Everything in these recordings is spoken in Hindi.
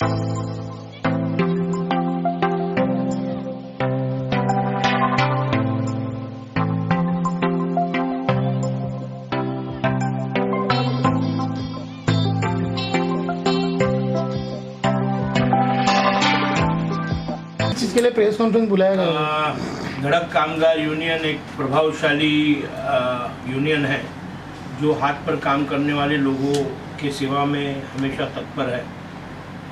इसके लिए प्रेस कॉन्फ्रेंस बुलाया गया। धड़क कामगार यूनियन एक प्रभावशाली यूनियन है जो हाथ पर काम करने वाले लोगों के सेवा में हमेशा तत्पर है।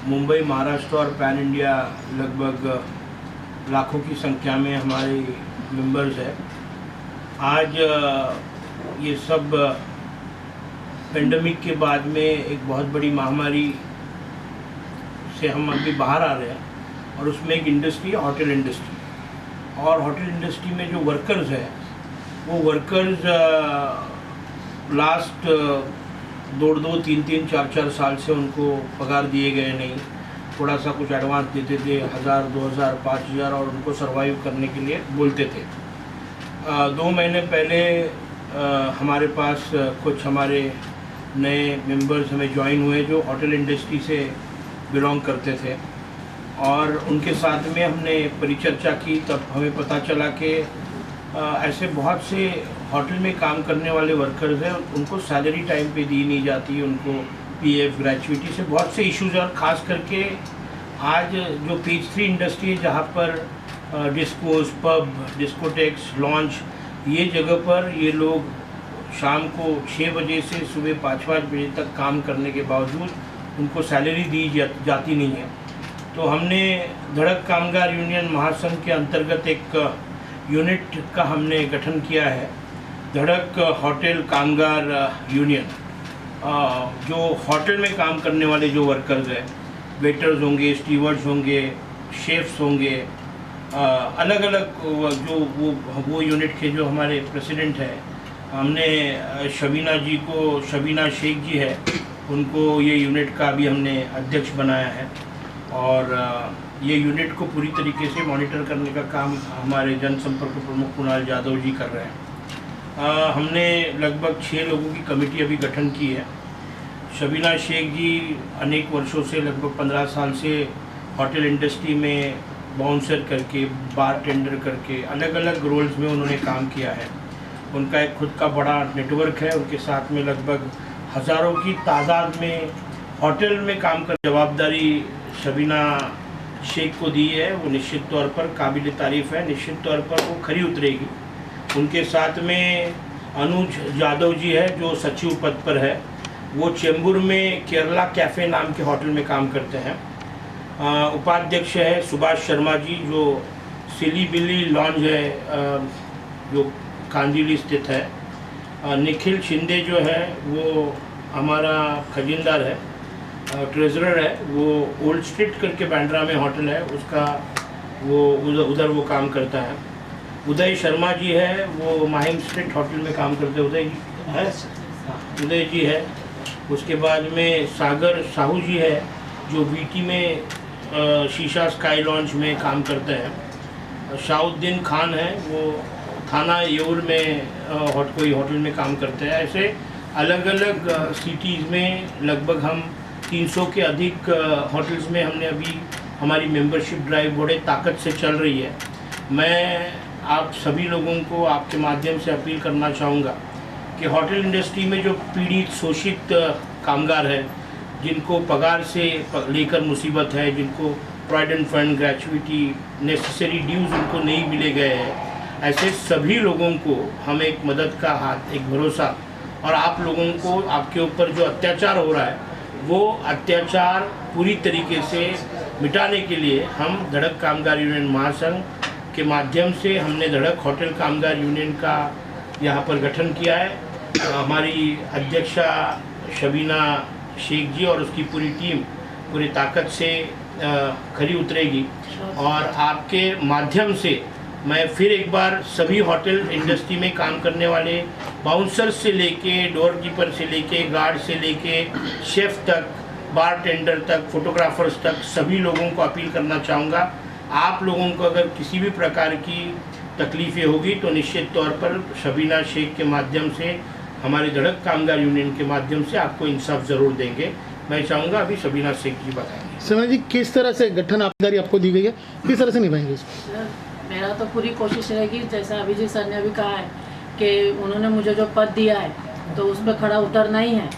मुंबई, महाराष्ट्र और पैन इंडिया लगभग लाखों की संख्या में हमारे मेंबर्स हैं। आज ये सब पेंडेमिक के बाद में एक बहुत बड़ी महामारी से हम अभी बाहर आ रहे हैं और उसमें एक इंडस्ट्री है होटल इंडस्ट्री। और होटल इंडस्ट्री में जो वर्कर्स हैं वो वर्कर्स लास्ट 2-2, 3-3, 4-4 साल से उनको पगार दिए गए नहीं। थोड़ा सा कुछ एडवांस देते थे, 1000, 2000, 5000 और उनको सरवाइव करने के लिए बोलते थे। 2 महीने पहले हमारे पास कुछ हमारे नए मेंबर्स हमें ज्वाइन हुए जो होटल इंडस्ट्री से बिलोंग करते थे और उनके साथ में हमने परिचर्चा की। तब हमें पता चला कि ऐसे बहुत से होटल में काम करने वाले वर्कर्स हैं, उनको सैलरी टाइम पे दी नहीं जाती, उनको पीएफ, ग्रेचुइटी से बहुत से इश्यूज। और ख़ास करके आज जो पेज 3 इंडस्ट्री है जहाँ पर डिस्कोस, पब, डिस्कोटेक्स, लॉन्च, ये जगह पर ये लोग शाम को 6 बजे से सुबह 5-5 बजे तक काम करने के बावजूद उनको सैलरी दी जाती नहीं है। तो हमने धड़क कामगार यूनियन महासंघ के अंतर्गत एक यूनिट का हमने गठन किया है, धड़क होटल कामगार यूनियन। जो होटल में काम करने वाले जो वर्कर्स हैं, वेटर्स होंगे, स्टीवर्ड्स होंगे, शेफ्स होंगे, अलग अलग जो वो यूनिट के जो हमारे प्रेसिडेंट हैं, हमने शबीना शेख जी है, उनको ये यूनिट का भी हमने अध्यक्ष बनाया है। और ये यूनिट को पूरी तरीके से मॉनिटर करने का काम हमारे जनसंपर्क प्रमुख कुणाल यादव जी कर रहे हैं। हमने लगभग 6 लोगों की कमेटी अभी गठन की है। शबीना शेख जी अनेक वर्षों से, लगभग 15 साल से होटल इंडस्ट्री में बाउंसर करके, बार टेंडर करके अलग अलग रोल्स में उन्होंने काम किया है। उनका एक खुद का बड़ा नेटवर्क है। उनके साथ में लगभग हज़ारों की तादाद में होटल में काम कर जवाबदारी शबीना शेख को दी है। वो निश्चित तौर पर काबिल तारीफ़ है, निश्चित तौर पर वो खरी उतरेगी। उनके साथ में अनुज यादव जी है जो सचिव पद पर है। वो चेंबूर में केरला कैफ़े नाम के होटल में काम करते हैं। उपाध्यक्ष है सुभाष शर्मा जी जो सिली बिली लॉन्ज है जो कांदिवली स्थित है। निखिल शिंदे जो है वो हमारा खजीनदार है, ट्रेजरर है। वो ओल्ड स्ट्रीट करके बांद्रा में होटल है उसका, वो उधर वो काम करता है। उदय शर्मा जी है, वो माहिम स्ट्रीट होटल में काम करते हैं। उदय जी है, उदय जी है। उसके बाद में सागर साहू जी है जो वीटी में शीशा स्काई लॉन्च में काम करते हैं। शाहुद्दीन खान है, वो थाना येऊर में कोई होटल में काम करते हैं। ऐसे अलग अलग सिटीज़ में लगभग हम 300 के अधिक होटल्स में हमने अभी हमारी मेंबरशिप ड्राइव बड़े ताकत से चल रही है। मैं आप सभी लोगों को आपके माध्यम से अपील करना चाहूँगा कि होटल इंडस्ट्री में जो पीड़ित, शोषित कामगार हैं, जिनको पगार से लेकर मुसीबत है, जिनको प्रोविडेंट फंड, ग्रेचुइटी, नेसेसरी ड्यूज़ उनको नहीं मिले गए हैं, ऐसे सभी लोगों को हम एक मदद का हाथ, एक भरोसा, और आप लोगों को आपके ऊपर जो अत्याचार हो रहा है वो अत्याचार पूरी तरीके से मिटाने के लिए हम धड़क कामगार यूनियन महासंघ के माध्यम से हमने धड़क होटल कामगार यूनियन का यहाँ पर गठन किया है। हमारी अध्यक्षा शबीना शेख जी और उसकी पूरी टीम पूरी ताकत से खरी उतरेगी। और आपके माध्यम से मैं फिर एक बार सभी होटल इंडस्ट्री में काम करने वाले बाउंसर से लेके, डोर कीपर से लेके, गार्ड से लेके, शेफ तक, बार टेंडर तक, फोटोग्राफर्स तक, सभी लोगों को अपील करना चाहूँगा। आप लोगों को अगर किसी भी प्रकार की तकलीफ़ें होगी तो निश्चित तौर पर शबीना शेख के माध्यम से, हमारी धड़क कामगार यूनियन के माध्यम से आपको इंसाफ ज़रूर देंगे। मैं चाहूँगा अभी सबीना शेख जी बताएंगे। समीना जी, किस तरह से गठन आपदारी आपको दी गई है, किस तरह से निभाएंगे इसको? सर, मेरा तो पूरी कोशिश रहेगी, जैसा अभिजीत सर ने अभी कहा है कि उन्होंने मुझे जो पद दिया है तो उस पर खड़ा उतरना ही है।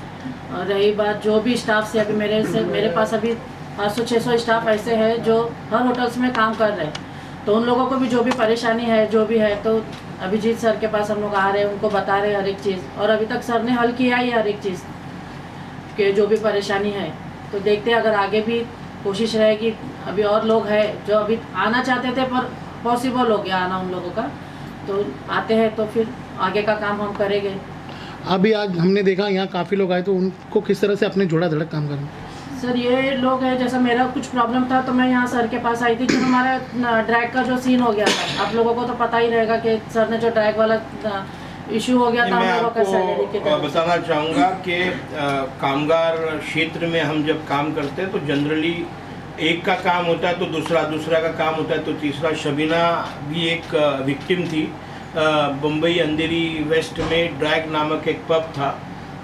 और रही बात जो भी स्टाफ से, अभी मेरे पास अभी 500-600 स्टाफ ऐसे हैं जो हर होटल्स में काम कर रहे हैं, तो उन लोगों को भी जो भी परेशानी है जो भी है, तो अभिजीत सर के पास हम लोग आ रहे हैं, उनको बता रहे हैं हर एक चीज़, और अभी तक सर ने हल किया ही हर एक चीज़ कि जो भी परेशानी है। तो देखते हैं, अगर आगे भी कोशिश रहेगी। अभी और लोग हैं जो अभी आना चाहते थे पर पॉसिबल हो गया आना उन लोगों का, तो आते हैं तो फिर आगे का काम हम करेंगे। अभी आज हमने देखा यहाँ काफ़ी लोग आए, तो उनको किस तरह से अपने जोड़ा धड़क काम करना? सर, ये लोग हैं, जैसा मेरा कुछ प्रॉब्लम था तो मैं यहाँ सर के पास आई थी, जो हमारा ड्रैग का जो सीन हो गया था, आप लोगों को तो पता ही रहेगा कि सर ने जो ड्रैग वाला इशू हो गया था मैं हम लोगों का सैलरी के आपको बताना चाहूँगा कि कामगार क्षेत्र में हम जब काम करते हैं तो जनरली एक का काम होता है तो दूसरा का काम होता है तो तीसरा। शबीना भी एक विक्टिम थी। बम्बई अंधेरी वेस्ट में ड्रैग नामक एक पब था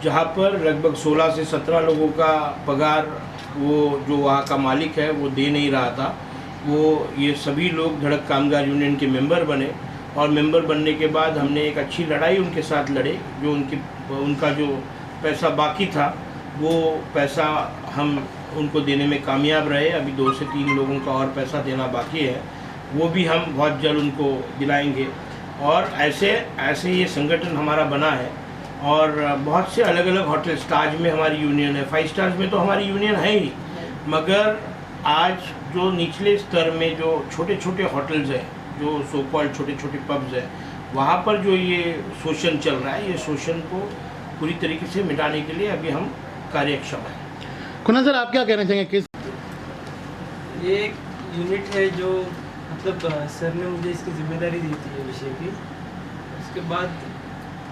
जहाँ पर लगभग 16 से 17 लोगों का पगार वो जो वहाँ का मालिक है वो दे नहीं रहा था। वो ये सभी लोग धड़क कामगार यूनियन के मेंबर बने, और मेंबर बनने के बाद हमने एक अच्छी लड़ाई उनके साथ लड़े। जो उनका जो पैसा बाकी था वो पैसा हम उनको देने में कामयाब रहे। अभी 2 से 3 लोगों का और पैसा देना बाकी है, वो भी हम बहुत जल्द उनको दिलाएंगे। और ऐसे ये संगठन हमारा बना है, और बहुत से अलग अलग होटल, ताज में हमारी यूनियन है, 5 स्टार्स में तो हमारी यूनियन है ही, मगर आज जो निचले स्तर में जो छोटे छोटे होटल्स हैं, जो सो कॉल्ड छोटे छोटे पब्स हैं, वहाँ पर जो ये शोषण चल रहा है, ये शोषण को पूरी तरीके से मिटाने के लिए अभी हम कार्यक्षम हैं। कुणाल सर, आप क्या कहना चाहेंगे? किस ये एक यूनिट है जो मतलब सर ने मुझे इसकी जिम्मेदारी दी थी ये विषय की। उसके बाद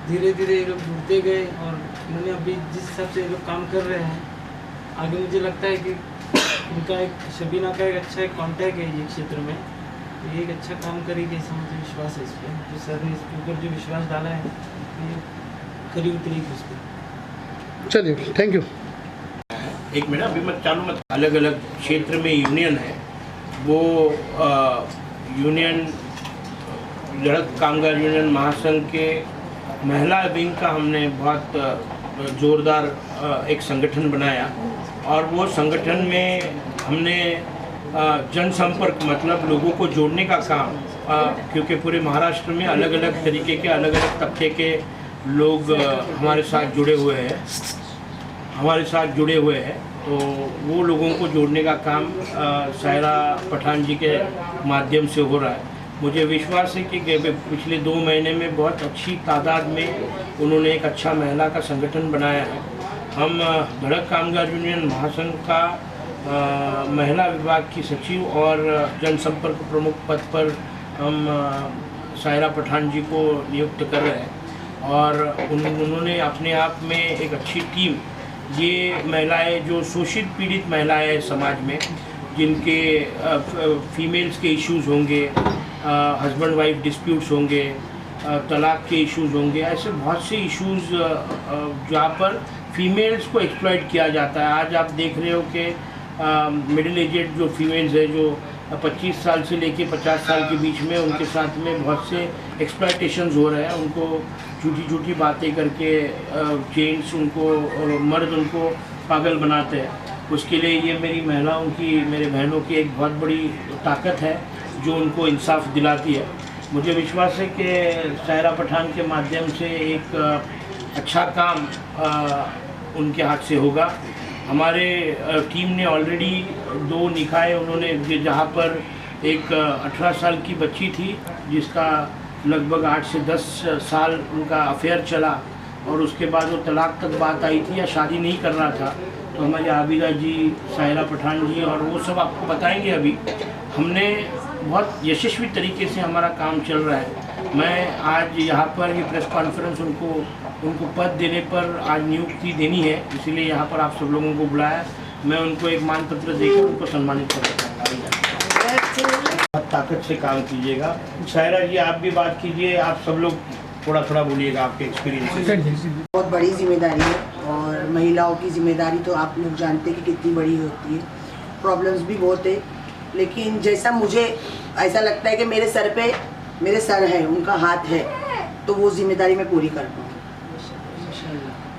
धीरे धीरे ये लोग जुड़ते गए, और उन्होंने अभी जिस हिसाब से ये लोग काम कर रहे हैं, आगे मुझे लगता है कि उनका एक शबीना का एक अच्छा एक कॉन्टैक्ट है ये क्षेत्र में, ये एक अच्छा काम करेगी, ऐसा मुझे विश्वास है इस पर। जो सर ने इसके ऊपर जो विश्वास डाला है ये खरी उतरेगी उस पर। चलिए, थैंक यू। एक मिनट, अभी मत चालू मत। अलग अलग क्षेत्र में यूनियन है, वो यूनियन धड़क कामगार यूनियन महासंघ के महिला विंग का हमने बहुत जोरदार एक संगठन बनाया, और वो संगठन में हमने जनसंपर्क मतलब लोगों को जोड़ने का काम, क्योंकि पूरे महाराष्ट्र में अलग अलग तरीके के अलग अलग तबके के लोग हमारे साथ जुड़े हुए हैं, तो वो लोगों को जोड़ने का काम सायरा पठान जी के माध्यम से हो रहा है। मुझे विश्वास है कि पिछले 2 महीने में बहुत अच्छी तादाद में उन्होंने एक अच्छा महिला का संगठन बनाया है। हम धड़क कामगार यूनियन महासंघ का महिला विभाग की सचिव और जनसंपर्क प्रमुख पद पर हम सायरा पठान जी को नियुक्त कर रहे हैं, और उन्होंने अपने आप में एक अच्छी टीम, ये महिलाएं जो शोषित पीड़ित महिलाएं हैं समाज में, जिनके फीमेल्स के इश्यूज़ होंगे, हस्बैंड वाइफ डिस्प्यूट्स होंगे, तलाक के इश्यूज़ होंगे, ऐसे बहुत से इश्यूज़ जहाँ पर फीमेल्स को एक्सप्लॉइट किया जाता है। आज आप देख रहे हो कि मिडिल एजेड जो फीमेल्स है, जो 25 साल से लेके 50 साल के बीच में, उनके साथ में बहुत से एक्सप्लॉइटेशंस हो रहे हैं। उनको झूठी बातें करके जेंट्स उनको मर्द उनको पागल बनाते हैं। उसके लिए ये मेरी महिलाओं की, मेरे बहनों की एक बहुत बड़ी ताकत है जो उनको इंसाफ दिलाती है। मुझे विश्वास है कि सायरा पठान के माध्यम से एक अच्छा काम उनके हाथ से होगा। हमारे टीम ने ऑलरेडी 2 निकाय उन्होंने, जहाँ पर एक 18 साल की बच्ची थी जिसका लगभग 8 से 10 साल उनका अफेयर चला, और उसके बाद वो तलाक तक बात आई थी या शादी नहीं कर रहा था, तो हमारे आबिदा जी, सायरा पठान जी, और वो सब आपको बताएंगे। अभी हमने बहुत यशस्वी तरीके से हमारा काम चल रहा है। मैं आज यहाँ पर ये प्रेस कॉन्फ्रेंस उनको पद देने पर आज नियुक्ति देनी है, इसीलिए यहाँ पर आप सब लोगों को बुलाया। मैं उनको एक मान पत्र देकर उनको सम्मानित करूँगा। ताकत से काम कीजिएगा। सायरा जी, आप भी बात कीजिए, आप सब लोग थोड़ा बोलिएगा आपके एक्सपीरियंस। बहुत बड़ी जिम्मेदारी है, और और महिलाओं की जिम्मेदारी तो आप लोग जानते हैं कि कितनी बड़ी होती है, प्रॉब्लम्स भी बहुत है, लेकिन जैसा मुझे ऐसा लगता है कि मेरे सर है, उनका हाथ है, तो वो जिम्मेदारी मैं पूरी कर पाऊँ।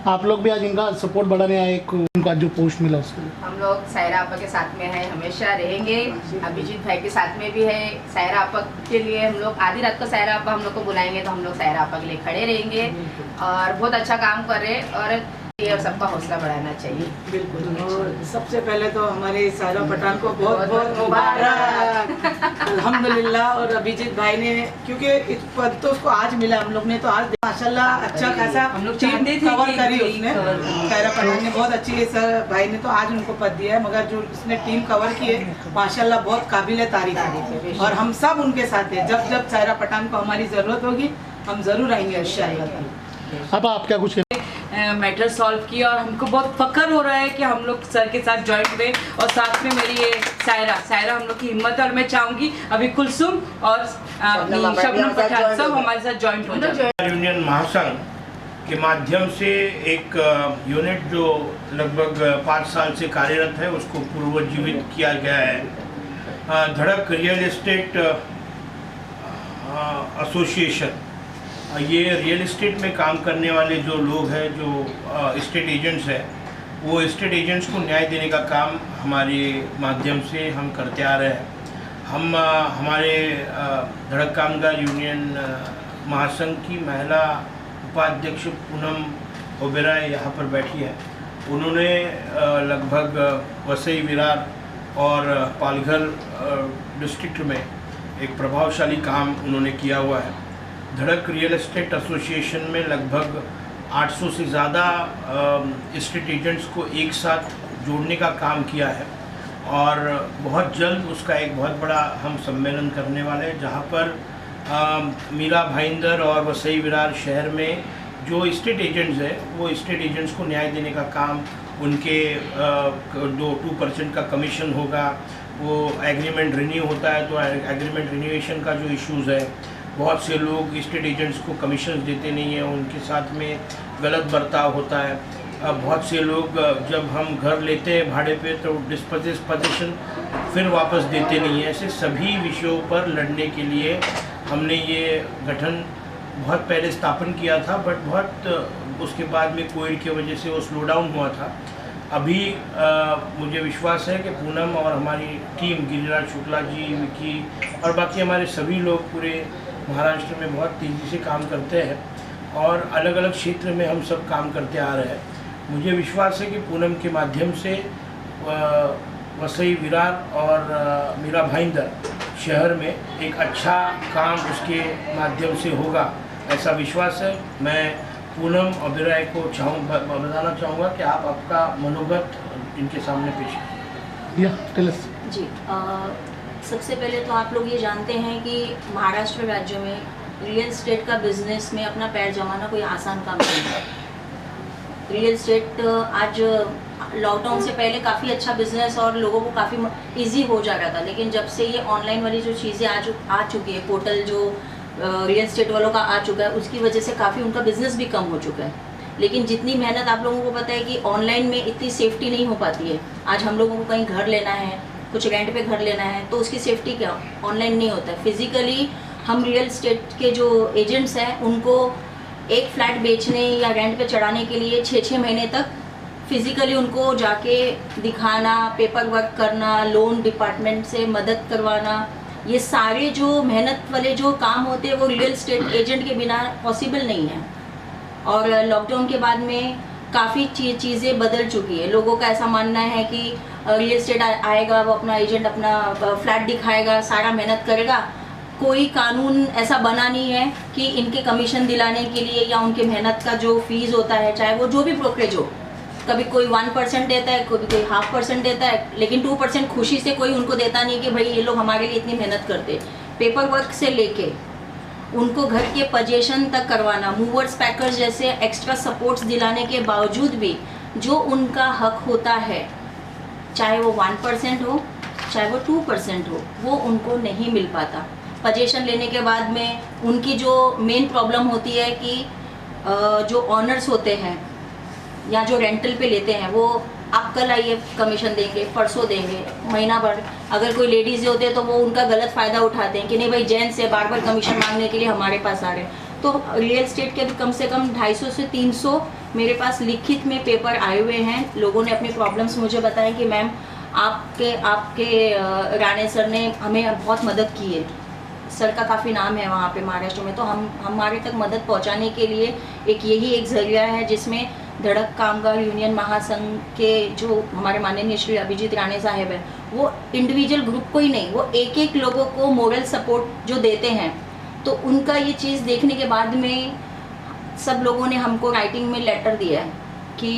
आप लोग भी आज इनका सपोर्ट बढ़ाने आए, उनका जो पोस्ट मिला उसके लिए। हम लोग सायरा आपा के साथ में है, हमेशा रहेंगे। अभिजीत भाई के साथ में भी है। सायरा आपा के लिए हम लोग आधी रात को सायरा आपा हम लोग को बुलाएंगे तो हम लोग सायरा आपा के लिए खड़े रहेंगे और बहुत अच्छा काम कर रहे हैं और ये सबका हौसला बढ़ाना चाहिए। बिल्कुल। और सबसे पहले तो हमारे सायरा पठान को बहुत बहुत मुबारक, अल्हम्दुलिल्लाह। और अभिजीत भाई ने, क्योंकि इस पद तो उसको आज मिला, हम लोग ने तो आज माशाल्लाह अच्छा खासा हम लोग टीम चाहते थे कवर कि करी टीम उसने। कवर सायरा पठान ने बहुत अच्छी, सर भाई ने तो आज उनको पद दिया है, मगर जो उसने टीम कवर की है माशाल्लाह बहुत काबिल तारीफ है। और हम सब उनके साथ हैं, जब जब सायरा पठान को हमारी ज़रूरत होगी हम ज़रूर आएंगे इंशाअल्लाह। अब आप क्या कुछ मैटर सॉल्व किया और हमको बहुत फख्र हो रहा है कि हम लोग सर के साथ ज्वाइन हुए और साथ में मेरी ये सायरा हम लोग की हिम्मत है और मैं चाहूँगी अभी कुलसुम और शबनम पठान सब हमारे साथ ज्वाइन हो जाए। यूनियन महासंघ के माध्यम से एक यूनिट जो लगभग 5 साल से कार्यरत है उसको पुनर्जीवित किया गया है। धड़क रियल एस्टेट एसोसिएशन, ये रियल एस्टेट में काम करने वाले जो लोग हैं, जो एस्टेट एजेंट्स हैं, वो एस्टेट एजेंट्स को न्याय देने का काम हमारे माध्यम से हम करते आ रहे हैं। हम हमारे धड़क कामगार यूनियन महासंघ की महिला उपाध्यक्ष पूनम ओबेरॉय यहाँ पर बैठी है। उन्होंने लगभग वसई विरार और पालघर डिस्ट्रिक्ट में एक प्रभावशाली काम उन्होंने किया हुआ है। धड़क रियल एस्टेट एसोसिएशन में लगभग 800 से ज़्यादा एस्टेट एजेंट्स को एक साथ जोड़ने का काम किया है और बहुत जल्द उसका एक बहुत बड़ा हम सम्मेलन करने वाले हैं, जहां पर मीरा भाईंदर और वसई विरार शहर में जो एस्टेट एजेंट्स हैं वो एस्टेट एजेंट्स को न्याय देने का काम, उनके जो 2% का कमीशन होगा, वो एग्रीमेंट रिन्यू होता है तो एग्रीमेंट रिन्यूएशन का जो इश्यूज़ है, बहुत से लोग एस्टेट एजेंट्स को कमीशन देते नहीं हैं, उनके साथ में गलत बर्ताव होता है। बहुत से लोग जब हम घर लेते हैं भाड़े पे तो डिस्पोजिशन फिर वापस देते नहीं हैं। ऐसे सभी विषयों पर लड़ने के लिए हमने ये गठन बहुत पहले स्थापन किया था, बट बहुत उसके बाद में कोविड की वजह से वो स्लो डाउन हुआ था। अभी मुझे विश्वास है कि पूनम और हमारी टीम, गिरिराज शुक्ला जी, विकी और बाकी हमारे सभी लोग पूरे महाराष्ट्र में बहुत तेज़ी से काम करते हैं और अलग अलग क्षेत्र में हम सब काम करते आ रहे हैं। मुझे विश्वास है कि पूनम के माध्यम से वसई विरार और मीरा भाईंदर शहर में एक अच्छा काम उसके माध्यम से होगा, ऐसा विश्वास है। मैं पूनम ओबेरॉय को बताना चाहूँगा कि आप आपका मनोगत इनके सामने पेश करें। जी, सबसे पहले तो आप लोग ये जानते हैं कि महाराष्ट्र राज्य में रियल एस्टेट का बिजनेस में अपना पैर जमाना कोई आसान काम नहीं है। रियल एस्टेट आज लॉकडाउन से पहले काफ़ी अच्छा बिजनेस और लोगों को काफ़ी इजी हो जा रहा था, लेकिन जब से ये ऑनलाइन वाली जो चीज़ें आ चुकी है, पोर्टल जो रियल एस्टेट वालों का आ चुका है, उसकी वजह से काफ़ी उनका बिजनेस भी कम हो चुका है। लेकिन जितनी मेहनत आप लोगों को पता है कि ऑनलाइन में इतनी सेफ्टी नहीं हो पाती है। आज हम लोगों को कहीं घर लेना है, कुछ रेंट पे घर लेना है, तो उसकी सेफ्टी क्या ऑनलाइन नहीं होता है। फिजिकली हम रियल एस्टेट के जो एजेंट्स हैं उनको एक फ्लैट बेचने या रेंट पे चढ़ाने के लिए 6-6 महीने तक फिजिकली उनको जाके दिखाना, पेपर वर्क करना, लोन डिपार्टमेंट से मदद करवाना, ये सारे जो मेहनत वाले जो काम होते हैं वो रियल एस्टेट एजेंट के बिना पॉसिबल नहीं है। और लॉकडाउन के बाद में काफ़ी चीज़ें बदल चुकी है। लोगों का ऐसा मानना है कि रियल एस्टेट आएगा, वो अपना एजेंट अपना फ्लैट दिखाएगा, सारा मेहनत करेगा, कोई कानून ऐसा बना नहीं है कि इनके कमीशन दिलाने के लिए या उनके मेहनत का जो फीस होता है, चाहे वो जो भी ब्रोकरेज हो, कभी कोई 1% देता है, कभी कोई 0.5% देता है, लेकिन 2% खुशी से कोई उनको देता नहीं कि भाई ये लोग हमारे लिए इतनी मेहनत करते। पेपर वर्क से लेके उनको घर के पोजीशन तक करवाना, मूवर्स पैकर्स जैसे एक्स्ट्रा सपोर्ट्स दिलाने के बावजूद भी जो उनका हक होता है, चाहे वो 1% हो चाहे वो 2% हो, वो उनको नहीं मिल पाता। पोजीशन लेने के बाद में उनकी जो मेन प्रॉब्लम होती है कि जो ऑनर्स होते हैं या जो रेंटल पे लेते हैं वो आप कल आइए कमीशन देंगे, परसों देंगे, महीना भर। अगर कोई लेडीज़ होते हैं तो वो उनका गलत फ़ायदा उठाते हैं कि नहीं भाई जेंट्स से बार बार कमीशन मांगने के लिए हमारे पास आ रहे हैं। तो रियल एस्टेट के भी कम से कम 250 से 300 मेरे पास लिखित में पेपर आए हुए हैं। लोगों ने अपनी प्रॉब्लम्स मुझे बताए कि मैम आपके राणे सर ने हमें बहुत मदद की है, सर का काफ़ी नाम है वहाँ पे महाराष्ट्र में, तो हमारे तक मदद पहुँचाने के लिए यही एक ज़रिया है जिसमें धड़क कामगार यूनियन महासंघ के जो हमारे माननीय श्री अभिजीत राणे साहब हैं, वो इंडिविजुअल ग्रुप को ही नहीं, वो एक एक लोगों को मोरल सपोर्ट जो देते हैं। तो उनका ये चीज़ देखने के बाद में सब लोगों ने हमको राइटिंग में लेटर दिया है कि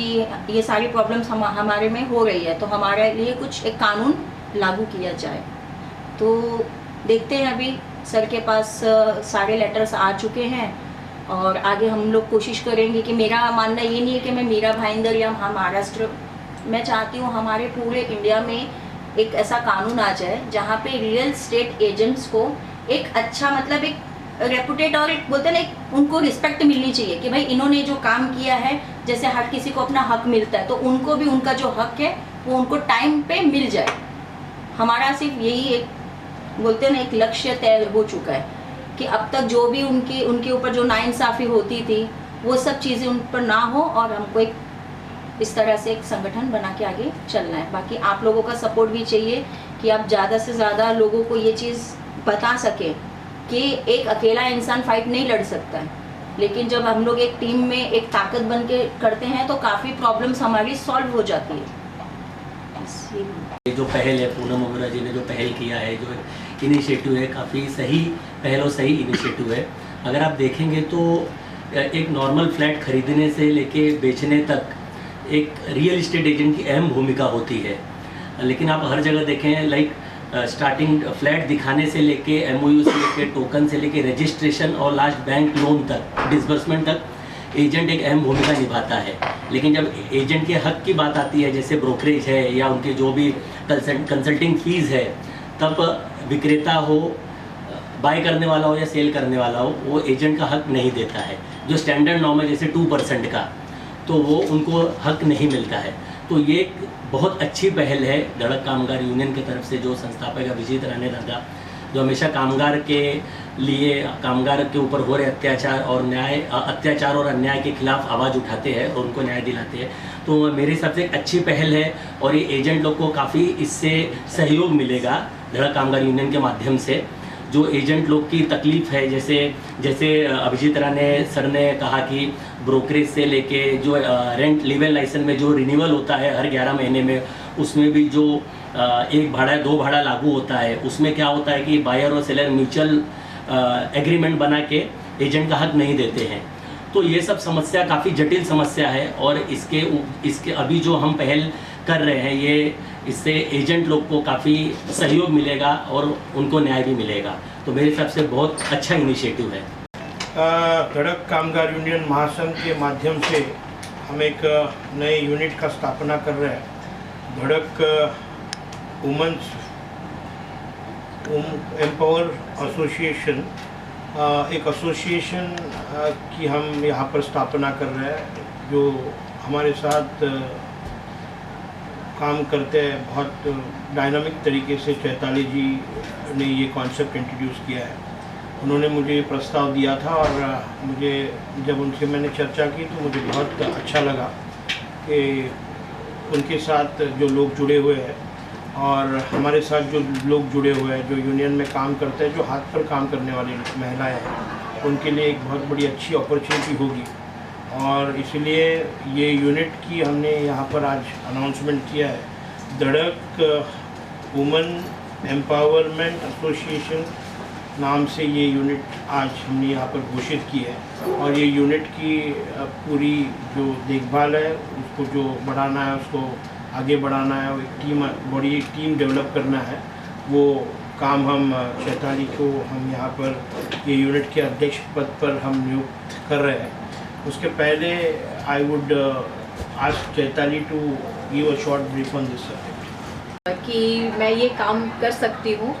ये सारी प्रॉब्लम्स हमारे में हो रही है, तो हमारे लिए कुछ एक कानून लागू किया जाए। तो देखते हैं, अभी सर के पास सारे लेटर्स आ चुके हैं और आगे हम लोग कोशिश करेंगे कि मेरा मानना ये नहीं है कि मैं मीरा भाईंदर या महाराष्ट्र, मैं चाहती हूँ हमारे पूरे इंडिया में एक ऐसा कानून आ जाए जहाँ पे रियल एस्टेट एजेंट्स को एक अच्छा मतलब एक रेपुटेड और एक बोलते हैं ना, एक उनको रिस्पेक्ट मिलनी चाहिए कि भाई इन्होंने जो काम किया है, जैसे हर किसी को अपना हक मिलता है तो उनको भी उनका जो हक है वो उनको टाइम पे मिल जाए। हमारा सिर्फ यही एक बोलते हैं ना एक लक्ष्य तय हो चुका है कि अब तक जो भी उनके ऊपर जो नाइंसाफ़ी होती थी वो सब चीज़ें उन पर ना हो और हमको एक इस तरह से एक संगठन बना के आगे चलना है। बाकी आप लोगों का सपोर्ट भी चाहिए कि आप ज़्यादा से ज़्यादा लोगों को ये चीज़ बता सकें कि एक अकेला इंसान फाइट नहीं लड़ सकता है, लेकिन जब हम लोग एक टीम में एक ताकत बन के करते हैं तो काफ़ी प्रॉब्लम्स हमारी सॉल्व हो जाती है। जो पहल है पूनम मोगरा जी ने जो पहल किया है, जो इनिशिएटिव है, काफ़ी सही पहल और सही इनिशिएटिव है। अगर आप देखेंगे तो एक नॉर्मल फ्लैट खरीदने से लेके बेचने तक एक रियल इस्टेट एजेंट की अहम भूमिका होती है, लेकिन आप हर जगह देखें लाइक स्टार्टिंग फ्लैट दिखाने से लेके MOU से लेके टोकन से लेके रजिस्ट्रेशन और लास्ट बैंक लोन तक डिसबर्समेंट तक एजेंट एक अहम भूमिका निभाता है। लेकिन जब एजेंट के हक की बात आती है, जैसे ब्रोकरेज है या उनके जो भी कंसल्टिंग फीस है, तब विक्रेता हो, बाय करने वाला हो या सेल करने वाला हो, वो एजेंट का हक नहीं देता है। जो स्टैंडर्ड नॉर्म है जैसे 2% का, तो वो उनको हक नहीं मिलता है। तो ये एक बहुत अच्छी पहल है धड़क कामगार यूनियन की तरफ से, जो संस्थापक अभिजीत राणे दादा जो हमेशा कामगार के लिए, कामगार के ऊपर हो रहे अत्याचार और अन्याय के खिलाफ आवाज़ उठाते हैं और उनको न्याय दिलाते हैं। तो मेरे हिसाब से एक अच्छी पहल है और ये एजेंट लोग को काफ़ी इससे सहयोग मिलेगा धड़क कामगार यूनियन के माध्यम से। जो एजेंट लोग की तकलीफ़ है, जैसे अभिजीत राणे सर ने कहा कि ब्रोकरेज से लेके जो रेंट लिवल लाइसेंस में जो रिन्यूअल होता है हर 11 महीने में, उसमें भी जो 1 भाड़ा 2 भाड़ा लागू होता है, उसमें क्या होता है कि बायर और सेलर म्यूचुअल एग्रीमेंट बना के एजेंट का हक नहीं देते हैं। तो ये सब समस्या काफ़ी जटिल समस्या है और इसके अभी जो हम पहल कर रहे हैं, ये इससे एजेंट लोग को काफ़ी सहयोग मिलेगा और उनको न्याय भी मिलेगा। तो मेरे हिसाब से बहुत अच्छा इनिशिएटिव है। धड़क कामगार यूनियन महासंघ के माध्यम से हम एक नए यूनिट का स्थापना कर रहे हैं। धड़क वुमेन्स एम्पावर एसोसिएशन, एक एसोसिएशन की हम यहाँ पर स्थापना कर रहे हैं, जो हमारे साथ काम करते हैं बहुत डायनामिक तरीके से। चैताली जी ने ये कॉन्सेप्ट इंट्रोड्यूस किया है। उन्होंने मुझे ये प्रस्ताव दिया था और मुझे जब उनसे मैंने चर्चा की तो मुझे बहुत अच्छा लगा कि उनके साथ जो लोग जुड़े हुए हैं और हमारे साथ जो लोग जुड़े हुए हैं, जो यूनियन में काम करते हैं, जो हाथ पर काम करने वाली महिलाएं हैं, उनके लिए एक बहुत बड़ी अच्छी अपॉर्चुनिटी होगी। और इसलिए ये यूनिट की हमने यहाँ पर आज अनाउंसमेंट किया है। धड़क वुमेन एम्पावरमेंट एसोसिएशन नाम से ये यूनिट आज हमने यहाँ पर घोषित की है और ये यूनिट की पूरी जो देखभाल है, उसको जो बढ़ाना है, उसको आगे बढ़ाना है, एक बड़ी टीम डेवलप करना है, वो काम हम चैताली को हम यहाँ पर ये यूनिट के अध्यक्ष पद पर हम नियुक्त कर रहे हैं। उसके पहले I would ask Chaitali to give a short brief on this subject. कि मैं ये काम कर सकती हूँ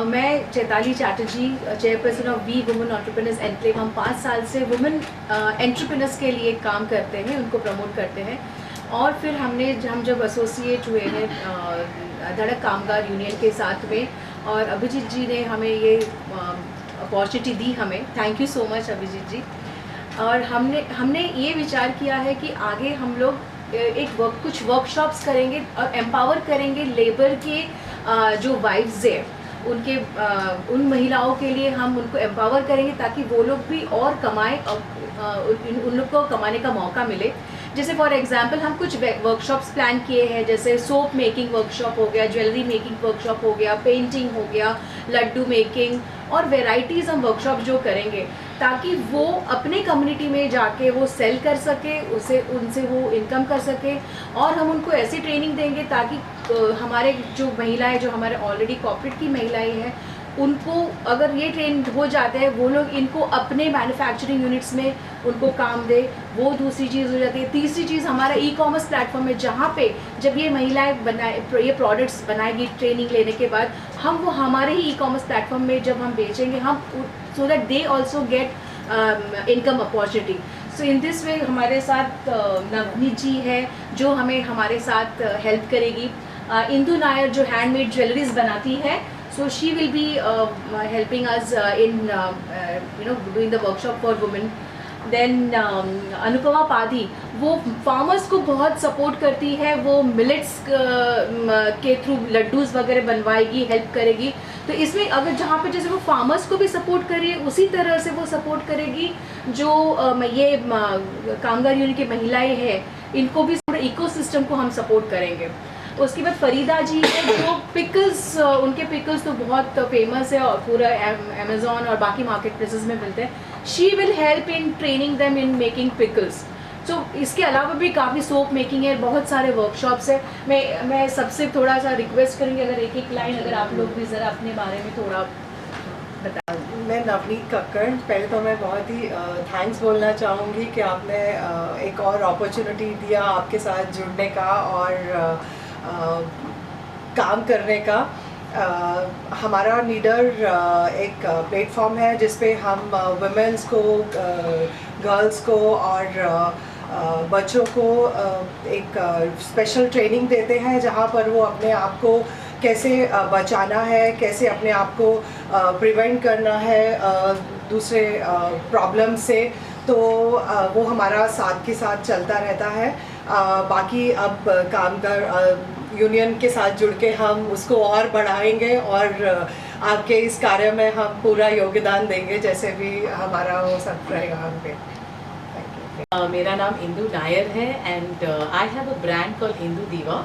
मैं Chaitali Chatterjee, chairperson of we women entrepreneurs enclave. हम 5 साल से वुमेन एंटरप्रेन्योर्स के लिए काम करते हैं, उनको प्रमोट करते हैं। और फिर हम जब एसोसिएट हुए हैं धड़क कामगार यूनियन के साथ में, और अभिजीत जी ने हमें ये अपॉर्चुनिटी दी हमें, thank you so much Abhijeet ji. और हमने ये विचार किया है कि आगे हम लोग कुछ वर्कशॉप्स करेंगे और एम्पावर करेंगे लेबर के जो वाइफ्स है उनके उन महिलाओं के लिए हम उनको एम्पावर करेंगे ताकि वो लोग भी और कमाएं और उन लोग को कमाने का मौका मिले। जैसे फॉर एग्जांपल हम कुछ वर्कशॉप्स प्लान किए हैं, जैसे सोप मेकिंग वर्कशॉप हो गया, ज्वेलरी मेकिंग वर्कशॉप हो गया, पेंटिंग हो गया, लड्डू मेकिंग और वेराइटीज़ हम वर्कशॉप जो करेंगे ताकि वो अपने कम्युनिटी में जाके वो सेल कर सके, उनसे वो इनकम कर सके। और हम उनको ऐसी ट्रेनिंग देंगे ताकि हमारे जो महिलाएं जो हमारे ऑलरेडी कॉर्पोरेट की महिलाएं हैं उनको अगर ये ट्रेन हो जाते हैं वो लोग इनको अपने मैन्युफैक्चरिंग यूनिट्स में उनको काम दे, वो दूसरी चीज़ हो जाती है। तीसरी चीज़ हमारा ई-कॉमर्स प्लेटफॉर्म है जहाँ पे जब ये महिलाएं ये प्रोडक्ट्स बनाएगी ट्रेनिंग लेने के बाद, हम वो हमारे ही ई-कॉमर्स प्लेटफॉर्म में जब हम बेचेंगे हम so that they also get income opportunity. So in this way हमारे साथ नवनीत जी है जो हमें हमारे साथ हेल्प करेगी। इंदु नायर जो हैंडमेड ज्वेलरीज बनाती है, so she will be helping us in doing the workshop for women. Then Anupama Padhi वो फार्मर्स को बहुत सपोर्ट करती है, वो मिलेट्स के थ्रू लड्डूज वगैरह बनवाएगी, हेल्प करेगी। तो इसमें अगर जहाँ पे जैसे वो फार्मर्स को भी सपोर्ट कर रही है उसी तरह से वो सपोर्ट करेगी जो ये कामगार यूनियन की महिलाएं हैं, इनको भी पूरा इकोसिस्टम को हम सपोर्ट करेंगे। उसके बाद फरीदा जी है जो पिकल्स, उनके पिकल्स तो बहुत फेमस है और पूरा अमेज़ॉन और बाकी मार्केट प्लेसेस में मिलते हैं। She will help in training them in making pickles. तो इसके अलावा भी काफ़ी सोप मेकिंग है, बहुत सारे वर्कशॉप्स है। मैं सबसे थोड़ा सा रिक्वेस्ट करूँगी अगर एक लाइन अगर आप लोग भी ज़रा अपने बारे में थोड़ा बता। मैं नवनीत कक्कड़, पहले तो मैं बहुत ही थैंक्स बोलना चाहूँगी कि आपने एक और अपॉर्चुनिटी दिया आपके साथ जुड़ने का और काम करने का। हमारा नीडर एक प्लेटफॉर्म है जिस पे हम वुमेन्स को, गर्ल्स को और बच्चों को एक स्पेशल ट्रेनिंग देते हैं जहाँ पर वो अपने आप को कैसे बचाना है, कैसे अपने आप को प्रिवेंट करना है दूसरे प्रॉब्लम से। तो वो हमारा साथ के साथ चलता रहता है। बाकी अब कामगार यूनियन के साथ जुड़ के हम उसको और बढ़ाएंगे और आपके इस कार्य में हम पूरा योगदान देंगे जैसे भी हमारा वो सब रहेगा हम पे। मेरा नाम इंदु नायर है and I have a brand called Indu दीवा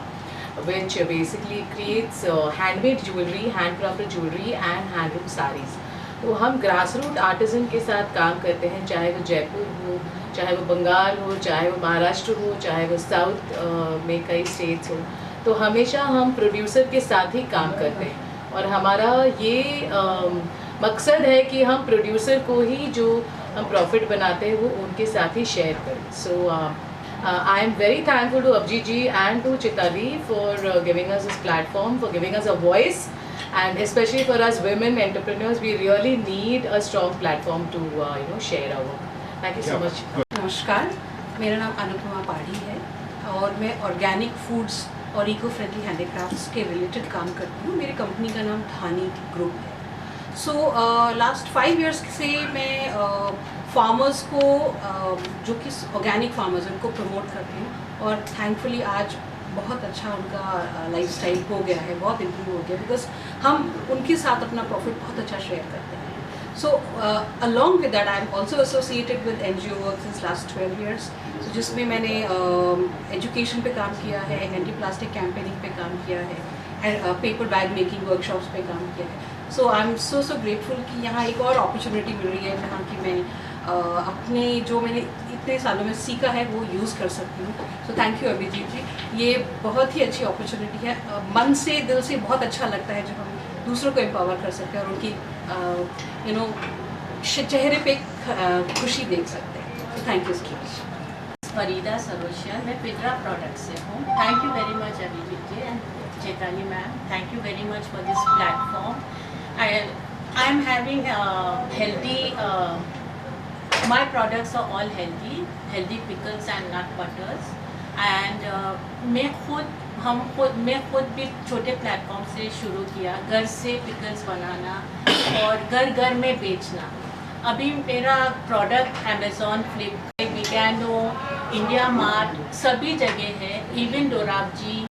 which basically creates handmade jewelry, handcrafted jewelry and handloom sarees। तो हम ग्रास रूट आर्टिजन के साथ काम करते हैं, चाहे वो जयपुर हो, चाहे वो बंगाल हो, चाहे वो महाराष्ट्र हो, चाहे वो साउथ में कई स्टेट्स हो। तो हमेशा हम प्रोड्यूसर के साथ ही काम करते हैं और हमारा ये मकसद है कि हम प्रोड्यूसर को ही जो हम प्रॉफिट बनाते हैं वो उनके साथ ही शेयर करें। सो I am very thankful to Abhijit ji and to Chitali for giving us this platform, for giving us a voice, and especially for us women entrepreneurs, we really need a strong platform to share our work. Thank you so much. नमस्कार, मेरा नाम अनुपमा पाड़ी है और मैं ऑर्गेनिक फूड्स और इको फ्रेंडली हैंडीक्राफ्ट्स के रिलेटेड काम करती हूँ। मेरी कंपनी का नाम धानी ग्रुप है। सो लास्ट 5 years से मैं फार्मर्स को जो कि ऑर्गेनिक फार्मर्स उनको प्रमोट करती हूँ और थैंकफुली आज बहुत अच्छा उनका लाइफस्टाइल हो गया है, बहुत इम्प्रूव हो गया बिकॉज हम उनके साथ अपना प्रॉफिट बहुत अच्छा शेयर करते हैं। So along with that I am also associated with NGO work since last 12 years, जिसमें मैंने एजुकेशन पे काम किया है, एंटी प्लास्टिक कैंपेनिंग पे काम किया है, पेपर बैग मेकिंग वर्कशॉप्स पे काम किया है। सो आई एम सो ग्रेटफुल कि यहाँ एक और अपॉर्चुनिटी मिल रही है जहाँ की मैं अपने जो मैंने इतने सालों में सीखा है वो यूज़ कर सकती हूँ। सो थैंक यू अभिजीत जी, ये बहुत ही अच्छी अपॉर्चुनिटी है। मन से, दिल से बहुत अच्छा लगता है जब हम दूसरों को एम्पावर कर सकते हैं और उनकी चेहरे पे खुशी देख सकते हैं। तो thank you so much. Farida Saroshiya, मैं पिद्रा प्रोडक्ट से हूँ। Thank you very much Abhijeet ji and Chaitali ma'am, thank you very much for this platform. I am having healthy. My products are all healthy pickles and nut butters. And मैं खुद भी छोटे प्लेटफॉर्म से शुरू किया, घर से पिकल्स बनाना और घर में बेचना। अभी मेरा प्रोडक्ट अमेज़ॉन, फ्लिपकार्ट, बिगैनो, इंडिया मार्ट सभी जगह है, इवन डोराबजी